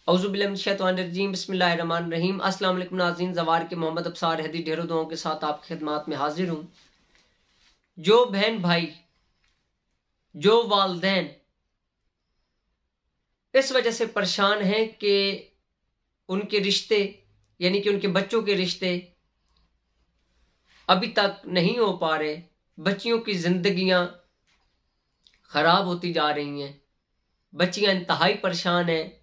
औज़ुबिल्लाहिमिनश्शैतानिर्रजीम बिस्मिल्लाहिर्रहमानिर्रहीम। अस्सलाम वालेकुम नाज़रीन, ज़वार के मोहम्मद अब्सार हैदी ढेरों दुआओं के साथ आपकी खिदमत में हाजिर हूँ। जो बहन भाई, जो वालिदैन इस वजह से परेशान हैं कि उनके रिश्ते यानी कि उनके बच्चों के रिश्ते अभी तक नहीं हो पा रहे, बच्चियों की जिंदगियां खराब होती जा रही हैं, बच्चियां इंतहाई परेशान हैं,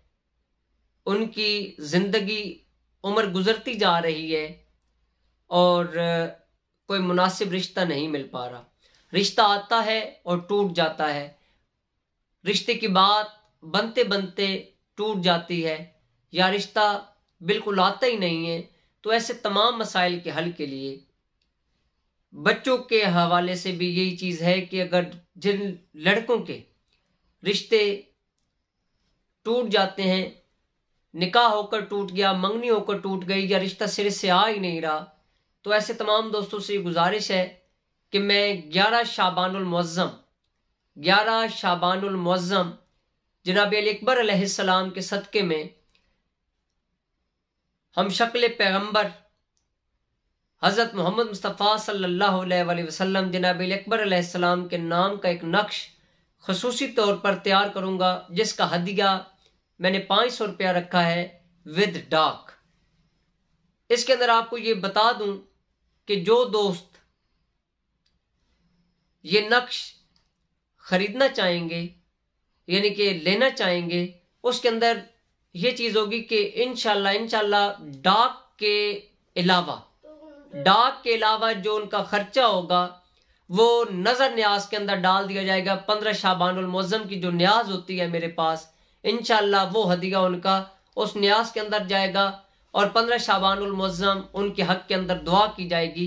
उनकी जिंदगी उम्र गुजरती जा रही है और कोई मुनासिब रिश्ता नहीं मिल पा रहा। रिश्ता आता है और टूट जाता है, रिश्ते की बात बनते बनते टूट जाती है या रिश्ता बिल्कुल आता ही नहीं है। तो ऐसे तमाम मसाइल के हल के लिए बच्चों के हवाले से भी यही चीज़ है कि अगर जिन लड़कों के रिश्ते टूट जाते हैं, निकाह होकर टूट गया, मंगनी होकर टूट गई या रिश्ता सिरे से आ ही नहीं रहा, तो ऐसे तमाम दोस्तों से गुजारिश है कि मैं 11 शाबानुल मुअज़्ज़म जनाब अली अकबर अलैहिस्सलाम के सदक़े में हम शक्ल पैगम्बर हज़रत मोहम्मद मुस्तफ़ा सल्लल्लाहु अलैहि वसल्लम जनाब अली अकबर अलैहिस्सलाम के नाम का एक नक्श खसूसी तौर पर तैयार करूँगा, जिसका हदिया मैंने 500 रुपया रखा है विद डाक। इसके अंदर आपको ये बता दूं कि जो दोस्त ये नक्श खरीदना चाहेंगे यानी कि लेना चाहेंगे, उसके अंदर ये चीज़ होगी कि इंशाल्लाह डाक के अलावा जो उनका खर्चा होगा वो नजर न्याज के अंदर डाल दिया जाएगा। 15 शाबानुल मुअज़्ज़म की जो न्याज होती है मेरे पास, इंशाल्लाह वो हदिया उनका उस न्याज के अंदर जाएगा और 15 शाबानुल मुअज़्ज़म उनके हक के अंदर दुआ की जाएगी।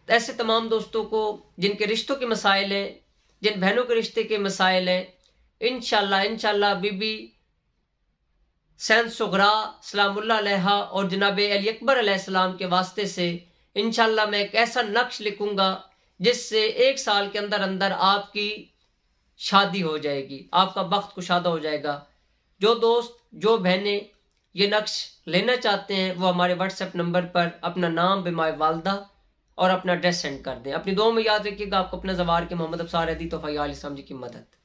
तो ऐसे तमाम दोस्तों को जिनके रिश्तों के मसाइल हैं, जिन बहनों के रिश्ते के मसाइल हैं, इंशाल्लाह बीबी सैन सुगरा सलामुल्लाह अलैहा और जनाब अली अकबर अलैहिस्सलाम के वास्ते से इंशाल्लाह मैं एक ऐसा नक्श लिखूंगा जिससे 1 साल के अंदर अंदर आपकी शादी हो जाएगी, आपका बख्त कुशादा हो जाएगा। जो दोस्त, जो बहनें ये नक्श लेना चाहते हैं वो हमारे व्हाट्सएप नंबर पर अपना नाम, बिमाए वालदा और अपना एड्रेस सेंड कर दें। अपनी दुआ में याद रखिएगा। आपको अपना ज़वार के मोहम्मद अब्सार हैदी तोफ़ा इस्लाम जी की मदद।